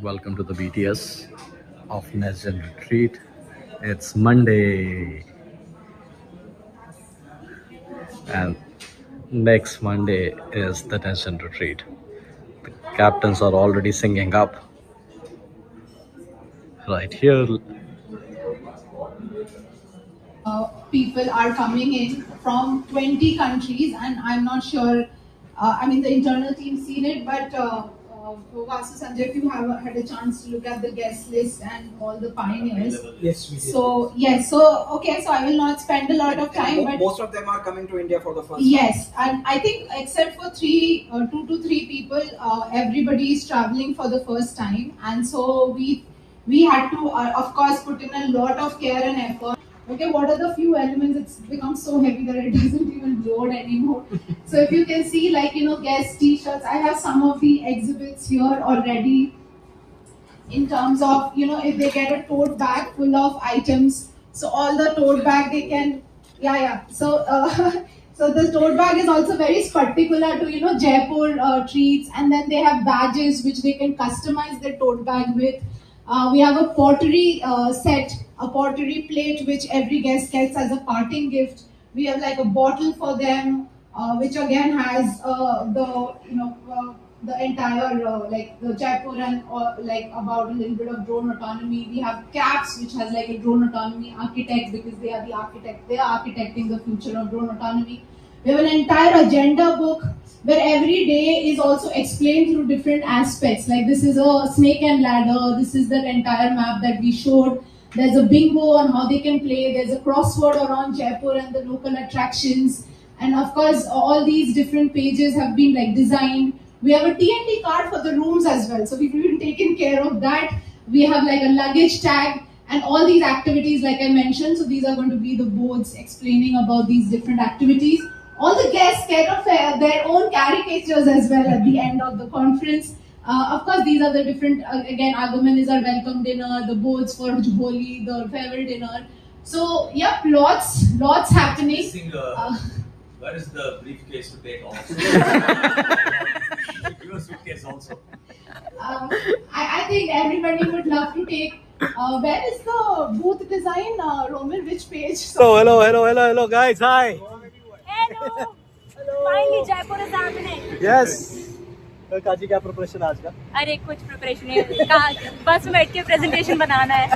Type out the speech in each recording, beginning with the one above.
Welcome to the BTS of Next Gen Retreat. It's Monday, and next Monday is the Next Gen Retreat. The captains are already singing up right here. People are coming in from 20 countries, and I'm not sure. I mean, the internal team seen it, but Vasu Sanjay, if you have had a chance to look at the guest list and all the pioneers. Yes, we did. So yes, so okay, so I will not spend a lot of time, but Most of them are coming to India for the first yes, and I think except for two to three people, everybody is traveling for the first time, and so we had to, of course, put in a lot of care and effort. Okay, what are the few elements? It's become so heavy that it doesn't even load anymore. So if you can see, like guest T-shirts, I have some of the exhibits here already. In terms of if they get a tote bag full of items, so all the tote bag they can, yeah. So so the tote bag is also very particular to Jaipur treats, and then they have badges which they can customize their tote bag with. We have a pottery set, a pottery plate which every guest gets as a parting gift. We have like a bottle for them, which again has the entire like the Jaipur and like about a little bit of drone autonomy. We have CAPS, which has like a drone autonomy architect, because they are the architect. They are architecting the future of drone autonomy. We have an entire agenda book where every day is also explained through different aspects. Like this is a snake and ladder. This is the entire map that we showed. There's a bingo on how they can play. There's a crossword around Jaipur and the local attractions. And of course, all these different pages have been like designed. We have a TNT card for the rooms as well. So we've even taken care of that. We have like a luggage tag and all these activities, like I mentioned. So these are going to be the boards explaining about these different activities. All the guests get their own caricatures as well at the end of the conference. Of course, these are the different, again, Agaman is our welcome dinner, the boards for Holi, the farewell dinner. So, yeah, lots happening. Where is the briefcase to take off? Your suitcase also. I think everybody would love to take. Where is the booth design, Roman? Which page? Hello, guys. Hi. Hello. Finally, Jaipur is happening. Yes. तो काजी क्या preparation आज का? अरे कुछ preparation नहीं, बस बैठ के प्रेजेंटेशन बनाना है.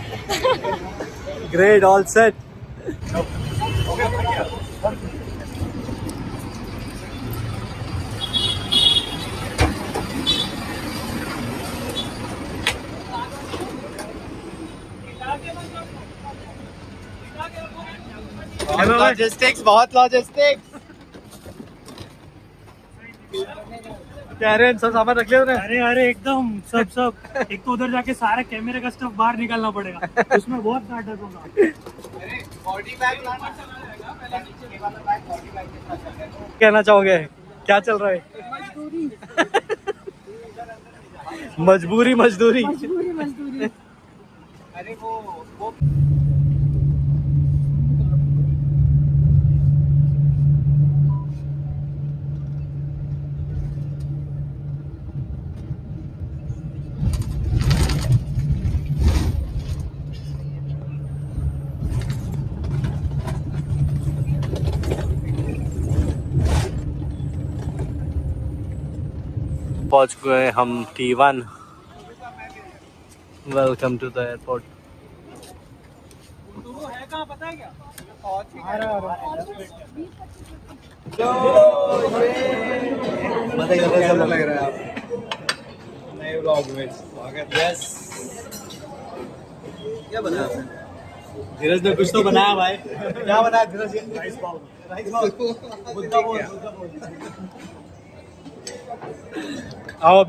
Great, all set. लॉजिस्टिक्स, बहुत लॉजिस्टिक्स. क्या रे सब सामान रख लिया तूने? अरे एकदम सब एक तो उधर जाके सारा कैमरे का स्टफ बाहर निकालना पड़ेगा, उसमें बहुत नाटक होगा. बॉडी बैग लाना चला पहले नीचे वाला बैग बॉडी बैग के साथ चल रहा है. कहना चाहोगे क्या चल रहा है? मजदूरी. अरे वो पहुंच गए हम T1. Welcome to the airport. है कहाँ पता है क्या? कैसा लग रहा है आप नए व्लॉग में? स्वागत. यस. क्या बनाया आपने? धीरज ने कुछ तो बनाया भाई. क्या बनाया धीरज? Rice bowl. बुद्धा बोल. आओ.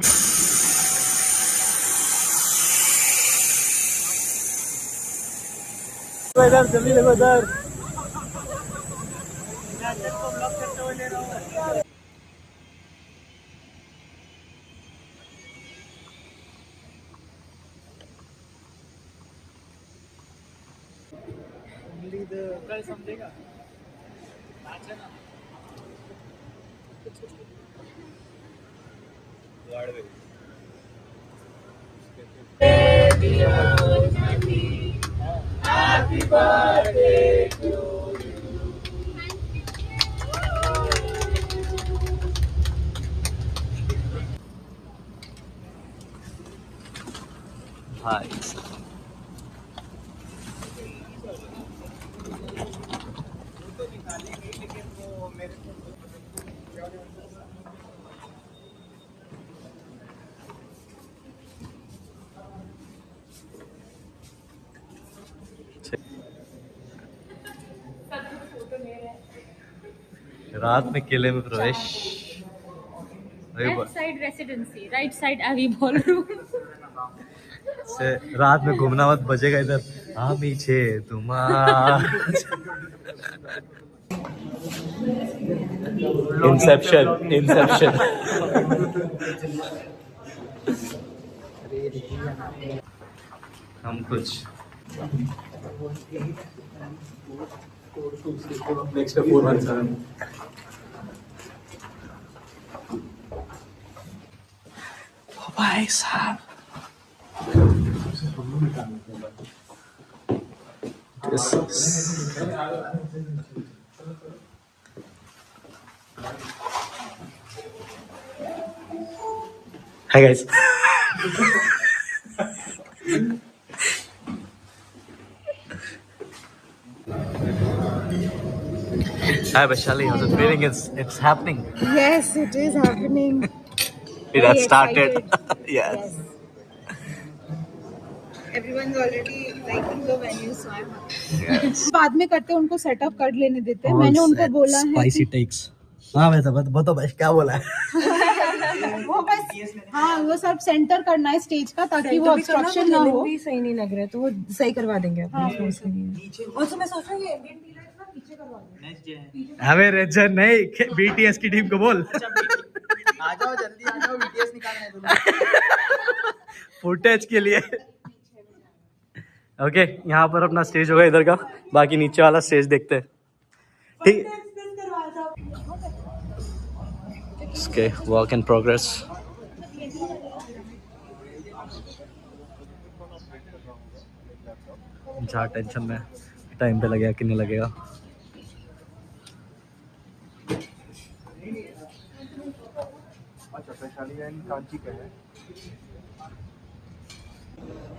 इधर जल्दी देखो इधर. कल समझेगा. Hi. रात में किले में प्रवेश। Left side residency, right side अभी बॉलरूम। से रात में घूमना मत, बजेगा इधर हम पीछे तुम्हारा। Inception Inception. हम कुछ नेक्स्ट 417 भाई साहब। Hi guys. Hi Vaishali, how's it feeling? It's happening. Yes, it is happening. It has started. Yes. Everyone's already liking the venue, so I'm happy. Yes. बाद में करते उनको सेटअप कर लेने देते हैं। मैंने उनको बोला है Spicy takes. हाँ वैसा बताओ भाई क्या बोला है? वो बस हाँ वो सब सेंटर करना है स्टेज का ताकि वो ऑब्स्ट्रक्शन ना हो। भी सही नहीं लग रहा है तो वो सही करवा देंगे। और तो मैं सोच रहा हूँ ये इंडियन टी लाइट ना पीछे करवा देंगे। हमें रेजर नहीं, BTS की टीम को बोल। आ जाओ जल्दी आ जाओ, BTS निकालना है तुम्हें फुटेज के लिए। ओके यहाँ पर अपना स्टेज होगा इधर का, बाकी नीचे वाला स्टेज देखते हैं। ठीक है। Okay, work in progress. जहाँ टेंशन में टाइम पे लगेगा कि नहीं लगेगा।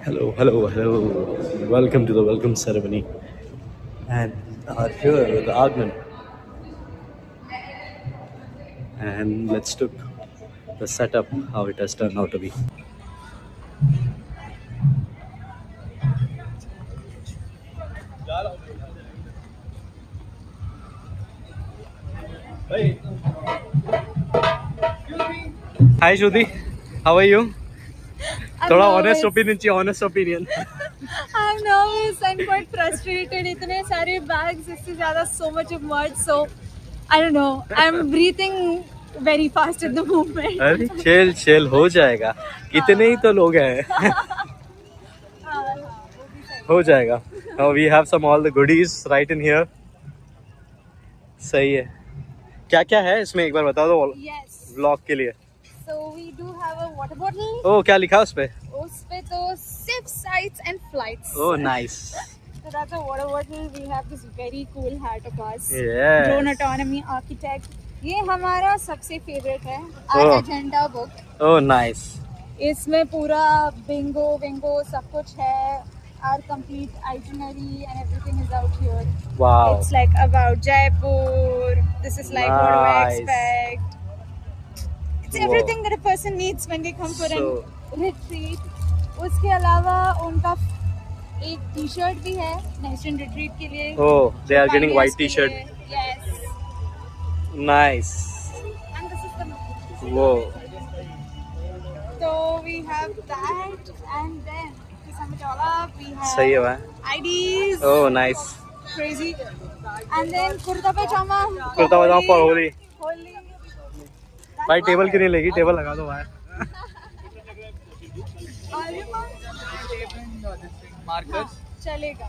Hello. Welcome to the welcome ceremony. And here with the Agman. And let's look the setup, how it has turned out to be. Hi Shruti, how are you? थोड़ा honest opinion चाहिए, honest opinion. I'm nervous and quite frustrated. इतने सारे bags, इससे ज़्यादा so much of mud, so I don't know. I'm breathing very fast at the moment. अरे chill हो जाएगा, कितने ही तो लोग हैं। हो जाएगा। Now we have some all the goodies right in here. सही है। क्या क्या है इसमें एक बार बता दो Yes. व्लॉग के लिए। So we do have a water bottle. ओ क्या लिखा उस पे? उस पे तो SIF sites and flights. Oh nice. So that's a water bottle. We have this very cool hat of ours. Yes. Drone Autonomy Architect. ये हमारा सबसे फेवरेट है। Oh. Our agenda book. Oh nice. इसमें पूरा bingo सब कुछ है। Our complete itinerary and everything is out here. Wow. It's like about Jaipur. This is like what do I Nice. expect. It's Wow. everything that a person needs when they come for So- an retreat. उसके अलावा उनका एक T-shirt भी है nation retreat के लिए। Oh, they are getting white Pioneers के t-shirt. लिए। Yes. Nice. And this is the Whoa. So we have that and then to sum it all up we have सही है भाई। IDs. Oh nice. Crazy. And then kurta pajama. Kurta pajama for Holi. Holy. भाई table क्यों नहीं लेगी? Table लगा दो भाई। मार्कर्स चलेगा।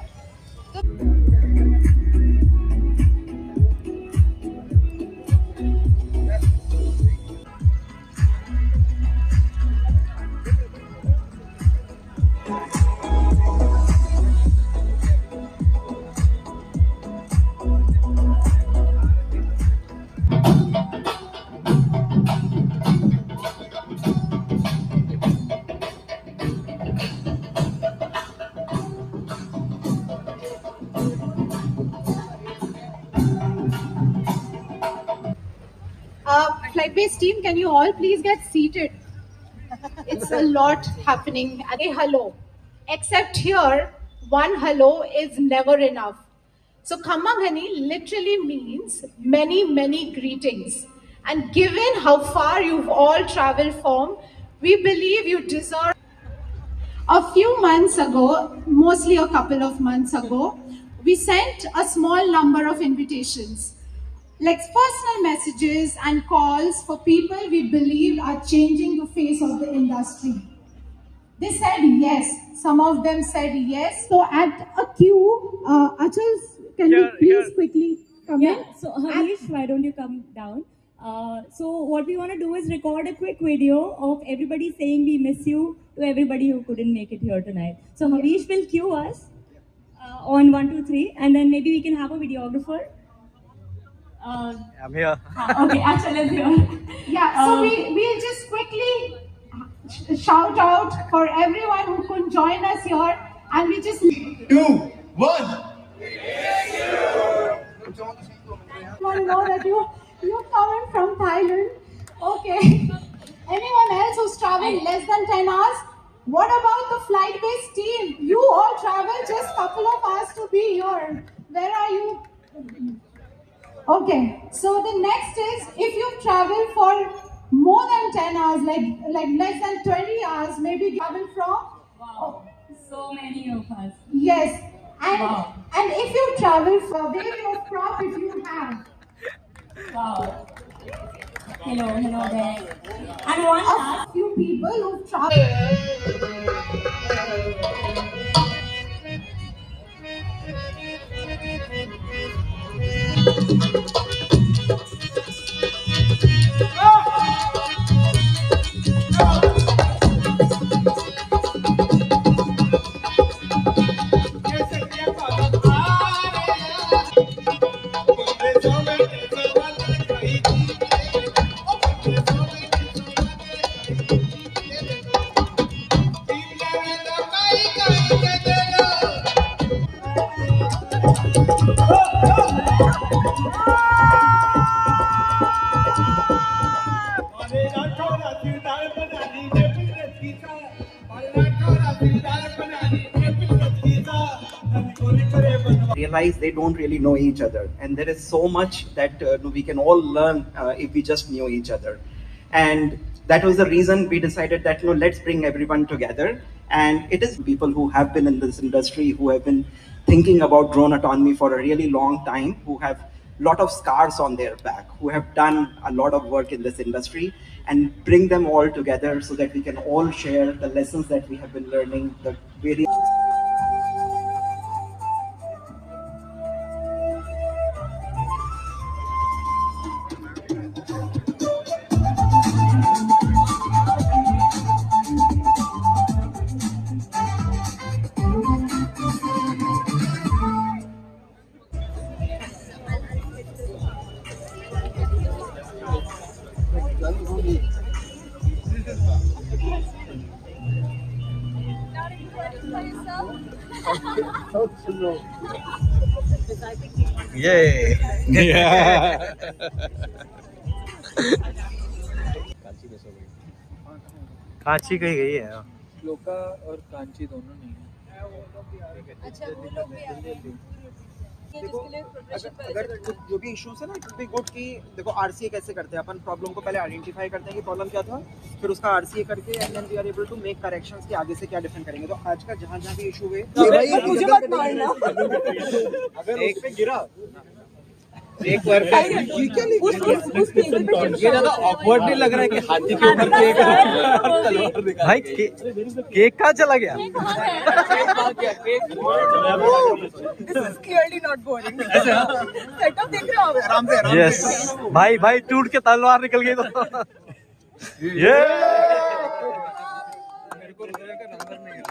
team, can you all please get seated? It's a lot happening. A hello. Except here, one hello is never enough. So Khammagani literally means many, many greetings. And given how far you've all traveled from, we believe you deserve. A few months ago, mostly a couple of months ago, we sent a small number of invitations, like personal messages and calls for people we believe are changing the face of the industry. They said yes. Some of them said yes. So at a queue, Achal, can you please quickly come in? Yeah, so Harish, why don't you come down? So what we want to do is record a quick video of everybody saying we miss you to everybody who couldn't make it here tonight. So Harish will cue us on 1, 2, 3, and then maybe we can have a videographer. I'm here. Okay, Achal is here. Yeah, so we'll just quickly shout out for everyone who couldn't join us here, and we just 2, 1. want to know that you're coming from Thailand. Okay. Anyone else who's traveled less than 10 hours? What about the flight-based team? You all traveled just couple of hours to be here. Where are you? Okay. So the next is, if you've traveled for more than 10 hours, like less than 20 hours, maybe travel from. Wow, so many of us. Yes. And Wow. and if you travel for wave your prop if you have. Wow. Hello there. And one last. A few people who've traveled. Realize they don't really know each other, and there is so much that we can all learn if we just knew each other. And that was the reason we decided that let's bring everyone together. And it is people who have been in this industry, who have been thinking about drone autonomy for a really long time, who have a lot of scars on their back, who have done a lot of work in this industry, and bring them all together so that we can all share the lessons that we have been learning, the various. Yay! Yeah. Kanchi कहीं गई है श्लोका और कांची दोनों नहीं है। अच्छा वो लोग भी आ रहे हैं देखो अगर जो भी इश्यूज है ना, इट बी गुड कि देखो आरसीए कैसे करते हैं अपन, प्रॉब्लम को पहले आइडेंटिफाई करते हैं कि प्रॉब्लम क्या था, फिर उसका आरसीए करके and then we are able to make corrections कि आगे से क्या डिफेंड करेंगे। तो आज का जहां जहां भी इशू हुए मुझे मत मारना अगर एक पे गिरा एक बार ये ज्यादा ऑकवर्ड नहीं लग रहा है कि हाथी के ऊपर तलवार निकाल भाई केक कहाँ चला गया? This is clearly not boring setup देख रहे हो आप आराम से यस भाई टूट के तलवार निकल गई तो ये मेरे को रिजल्ट का नंबर नहीं है।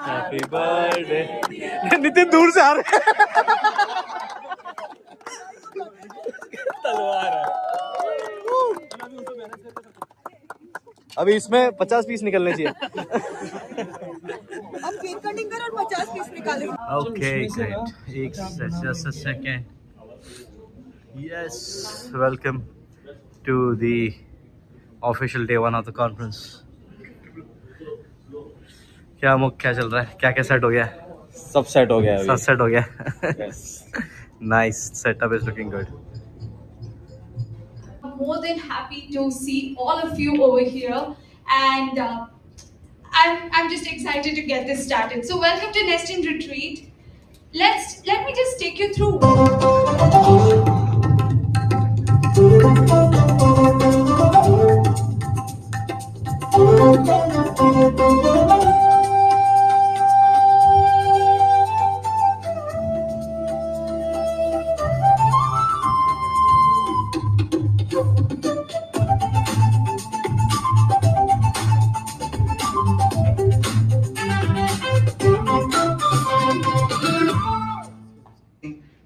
हैप्पी बर्थडे नितिन दूर से आ रहे हैं तलवार है। अभी इसमें 50 पीस निकलने चाहिए। अब केक कटिंग कर और 50 पीस निकालेंगे। ओके ग्रेट, एक just a second. Yes, welcome to the official day one of the conference. क्या मुख क्या चल रहा है, क्या क्या सेट हो गया? सब सेट हो गया है सब सेट हो गया. Yes. Nice setup is looking good. More than happy to see all of you over here, and I'm just excited to get this started. So welcome to Nest in Retreat. Let me just take you through.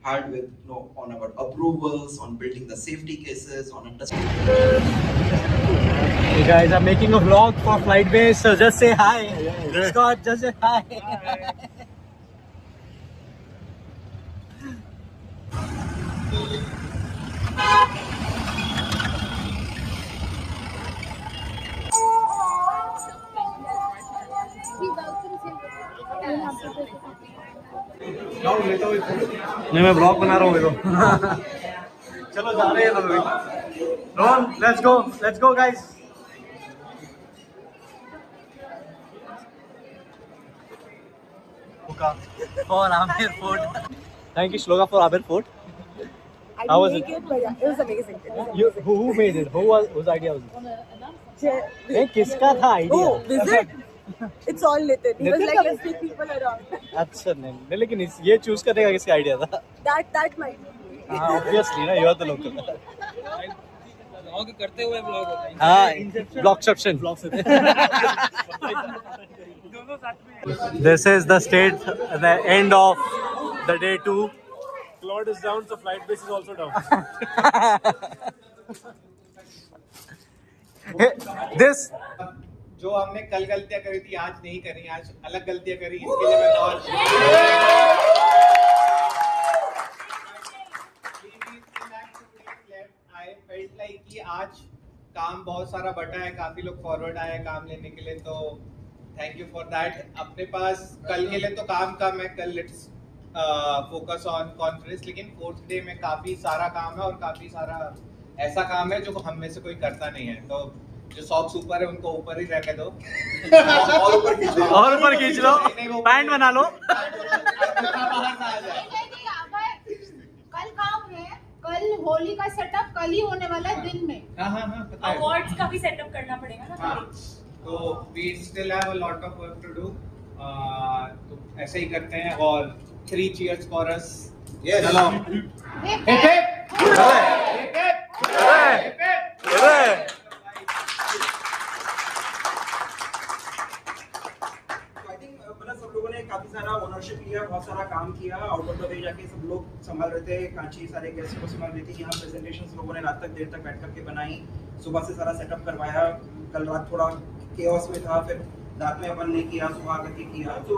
Hard with on about approvals, on building the safety cases, on understanding. You guys are making a vlog for Flightbase, so just say hi. Scott, just say hi. नहीं मैं blog बना रहा हूँ देखो. चलो जा रहे हैं लोग. Rohan, let's go guys. For Amer Fort. Thank you Shloka for Amer Fort. How was it? It was amazing. Who made it? Whose idea was it? किसका था idea? Oh, visit. It's all Nitin. He was Nitin like, का? let's take people around. अच्छा नहीं लेकिन ये choose करने का किसका आइडिया था? That might be. हाँ obviously ना, you are the local. Blog करते हुए ब्लॉग होता है. हाँ, Blockception. This is the state, the end of the day 2. Cloud is down, so Flightbase is also down. This जो हमने कल गलतियां करी थी आज नहीं करी, आज अलग गलतियां करी, इसके लिए मैं बहुत I felt like कि आज काम बहुत सारा बटा है, काफी लोग फॉरवर्ड आए काम लेने के लिए, तो थैंक यू फॉर दैट. अपने पास कल के लिए तो काम कम है, कल लेट्स फोकस ऑन कॉन्फ्रेंस, लेकिन 4th डे में काफी सारा काम है और काफी सारा ऐसा काम है जो हम में से कोई करता नहीं है. तो जो सॉक्स ऊपर है उनको ऊपर ही रहने दो और ऊपर खींच लो, पैंट बना लो. कल काम है, कल होली का सेटअप कल ही होने वाला है दिन में. अवार्ड्स का भी सेटअप करना पड़ेगा ना. तो we still have a lot of work to do. तो ऐसे ही करते हैं और 3 cheers for us. Yes. चलो. Hip hip. सब लोगों ने काफी सारा ओनरशिप लिया, बहुत सारा काम किया. आउट ऑफ द वे जाके सब लोग संभाल रहे थे, कांची सारे गेस्ट को संभाल रही थी. यहाँ प्रेजेंटेशंस लोगों ने रात तक देर तक बैठ करके बनाई, सुबह से सारा सेटअप करवाया. कल रात थोड़ा केओस में था, फिर रात में अपन ने किया, सुबह आकर के किया, तो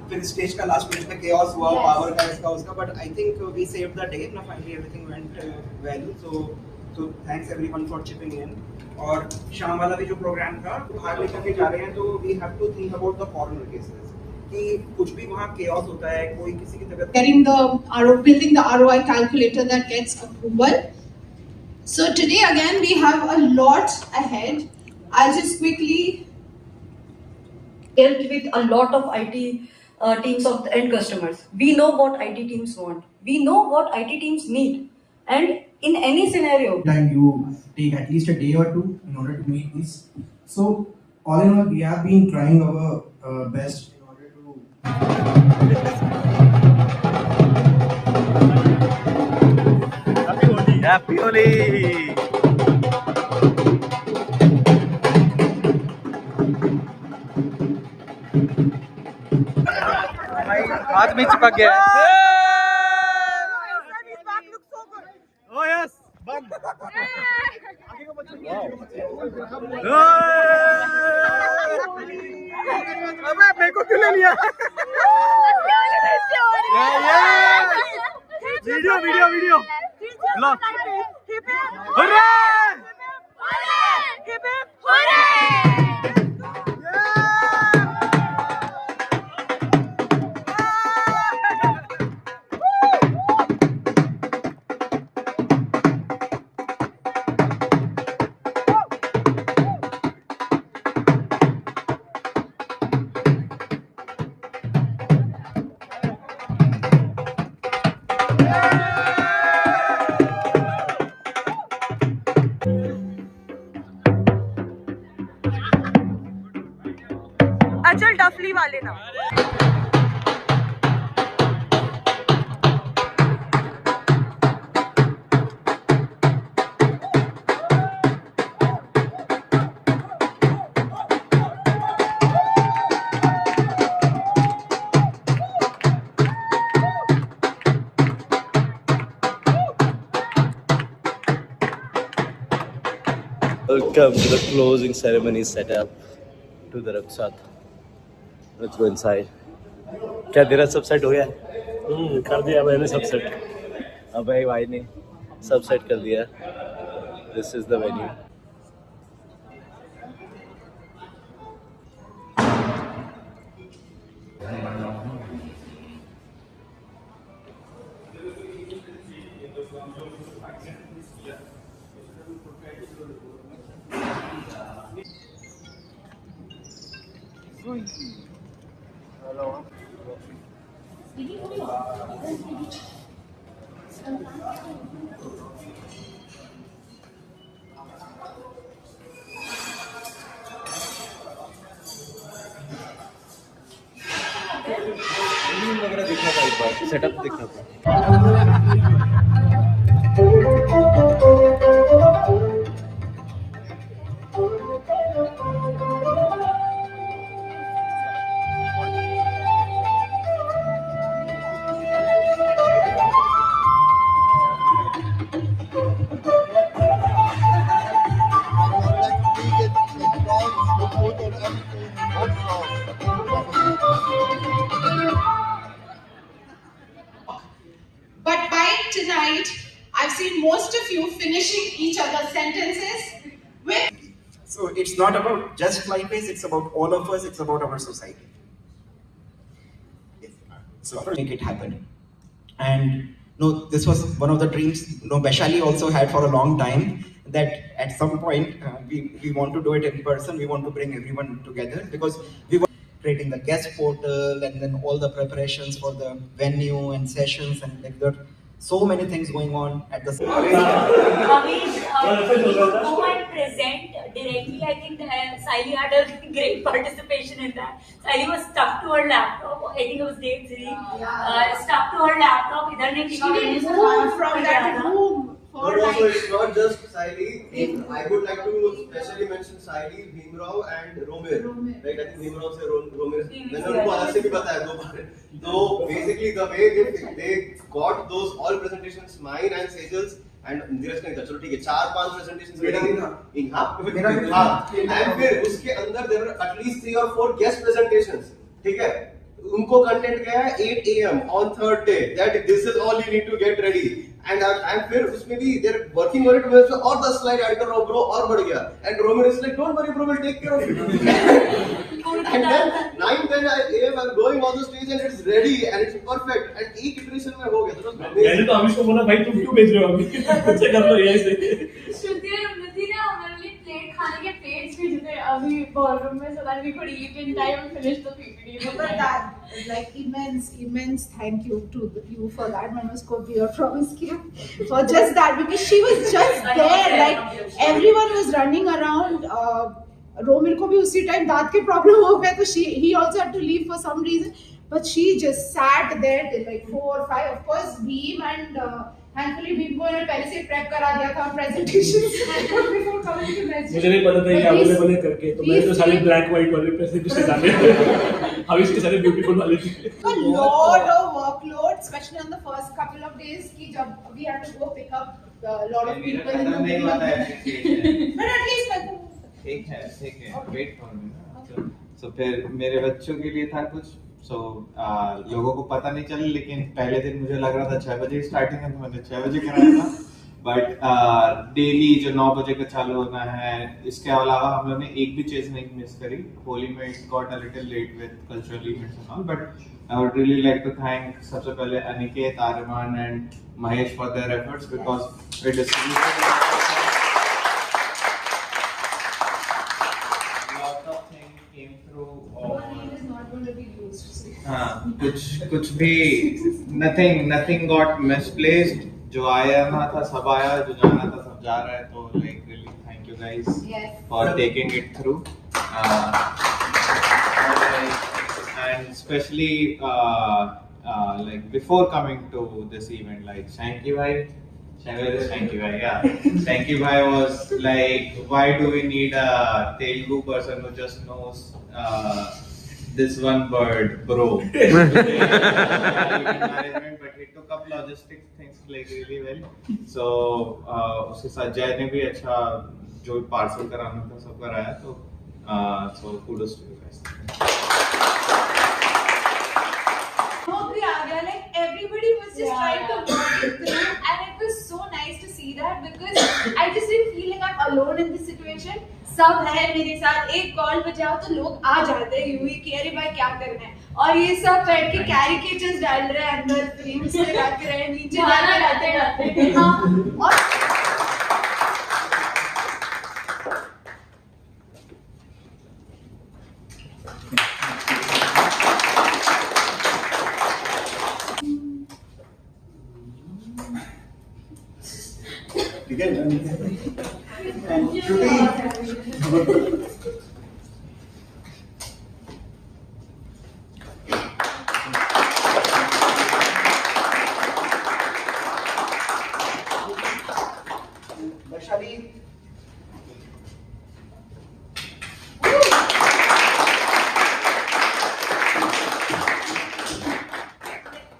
फिर स्टेज का लास्ट मिनट में केओस हुआ, पावर का इसका उसका, but I think we saved the day. ना finally everything went well. So thanks everyone for chipping in. और शाम वाला भी जो प्रोग्राम था बाहर लेकर के जा रहे हैं, तो we have to think about the foreigner cases कि कुछ भी वहाँ केओस होता है, कोई किसी की तबीयत Building the ROI calculator that gets approval. So today again we have a lot ahead. I'll just quickly dealt with a lot of IT teams of the end customers. We know what IT teams want. We know what IT teams need. And in any scenario, time you take at least a day or two in order to make this. So all in all, we have been trying our best in order to. Happy Holi! हाथ में चिपक गया है. Oh yes, बंद. अबे मेरे को क्यों ले लिया? वीडियो. अचल डफली वाले ना Welcome to the closing ceremony setup to the Rakshat. Let's go inside. क्या तेरा सब सेट हो गया? कर दिया मैंने सब सेट. अब भाई ने सब सेट कर दिया. This is the venue. Setup दिखा था. But by tonight, I've seen most of you finishing each other's sentences with. So it's not about just Flypace, it's about all of us, it's about our society. So make it happen. And no, this was one of the dreams Vaishali also had for a long time, that at some point we want to do it in person, we want to bring everyone together, because we were creating the guest portal and then all the preparations for the venue and sessions, and like there are so many things going on at the same time. Go and present directly. I think Saili had a great participation in that. Saili was stuck to her laptop. I think it was day 3. Stuck to her laptop. She didn't move from that room. But also, it's not just Saili. I would like to specially mention Saili, Bhimrao and Romir. Right? I think Bhimrao से Romir. मैंने उनको अलग से भी बताया 2 बार. So basically, the way they got those all presentations, mine and Sejal's, and धीरज का नहीं था. चलो ठीक है, 4-5 presentations ready थी. हाँ. And फिर उसके अंदर there were at least 3 or 4 guest presentations. ठीक है? उनको कंटेंट क्या है 8 AM on 3rd day that this is all you need to get ready. And फिर उसमें भी they're working on it with और 10 slide ऐड कर रहा हूँ bro और बढ़ गया. And Roman is like don't worry bro, we'll take care of it. And then 9-10 AM I'm going on the stage and it's ready and it's perfect and एक iteration में हो गया. मैंने तो अमिश को बोला भाई तुम क्यों भेज रहे हो अभी? अच्छा कर लो यही से. श्रुति और उन्नति ने हमारे लिए प्लेट खाने के प्लेट्स भेजे थे अभी बॉलरूम में so that we could eat in time and finish the PPT. But that, like immense thank you to you for that. Manoj को भी और promise किया for just that, because she was just there. Like everyone was running around. Romil को भी उसी time दांत के problem हो गया तो he also had to leave for some reason, but she just sat there till like 4 or 5. Of course Beam and thankfully Beam को ने पहले से prep करा दिया था presentations before coming to Nest. मुझे नहीं पता था ये अवेलेबल है करके, तो मैंने तो सारे ब्लैक व्हाइट वाले प्रेजेंटेशन डाले. अब इसके सारे ब्यूटीफुल वाले थे. A lot of workload, especially on the first couple of days कि जब we had to go pick up a lot of people in the middle of the. But at least like. ठीक है wait for me. सो फिर मेरे बच्चों के लिए था कुछ. सो लोगों को पता नहीं चला, लेकिन पहले दिन मुझे लग रहा था 6 बजे स्टार्टिंग है तो मैंने 6 बजे कराया था. बट डेली जो 9 बजे का चालू होना है, इसके अलावा हम लोग ने एक भी चीज नहीं मिस करी. होली में it got a little late with cultural events and all, but I would really like to thank सबसे पहले Aniket, Arman and Mahesh for their efforts, because we distributed lot of things came through. Name is not going to be used. हाँ, कुछ भी nothing got misplaced. जो आया था सब आया, जो जाना था सब जा रहा है. तो like really thank you guys for taking it through. And especially like before coming to this event, like Shanky Bhai, yeah, Shanky Bhai was like, why do we need a Telugu person who just knows this one bird, bro? Management, but he took up logistics things like really well. So उसके साथ जय ने भी अच्छा जो parcel कराना था सब कराया. तो so kudos to you guys. Like everybody was just trying to work it through, and it was so nice to see that, because I just didn't feel like I'm alone in this situation. सब है मेरे साथ, एक call पे जाओ तो लोग आ जाते हैं यूं ही कि अरे भाई क्या करना है, और ये सब बैठ के कैरिकेचर्स डाल रहे हैं अंदर, फ्रेम्स लगा के रहे नीचे गाते हाँ. और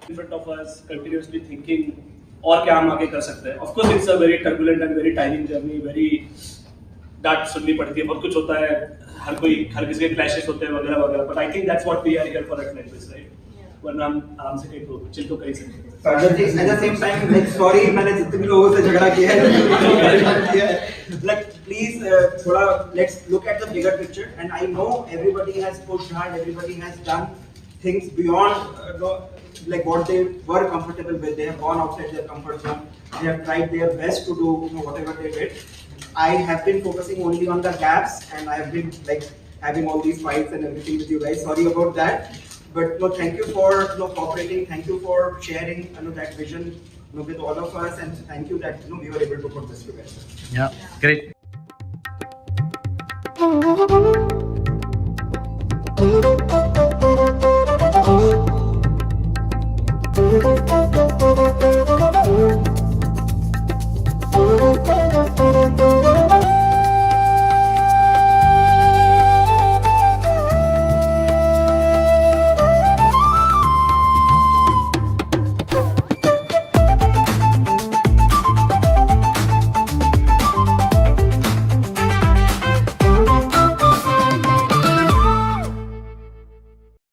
in front of us, continuously thinking और क्या हम आगे कर सकते हैं. Of course, it's a very turbulent and very tiring journey. Very डांट सुननी पड़ती है, बहुत कुछ होता है, हर किसी के clashes होते हैं वगैरह वगैरह. But I think that's what we are here for at Netflix, right? वरना हम आराम से कहीं तो चिल तो कर ही सकते हैं. At the same time, like sorry मैंने जितने लोगों से झगड़ा किया है, like please थोड़ा let's look at the bigger picture. And I know everybody has pushed hard, everybody has done things beyond like what they were comfortable with. They have gone outside their comfort zone. They have tried their best to do whatever they did. I have been focusing only on the gaps, and I have been like having all these fights and everything with you guys. Sorry about that. But no, thank you for cooperating. Thank you for sharing that vision with all of us, and thank you that we were able to put this together. Yeah, great. Oh,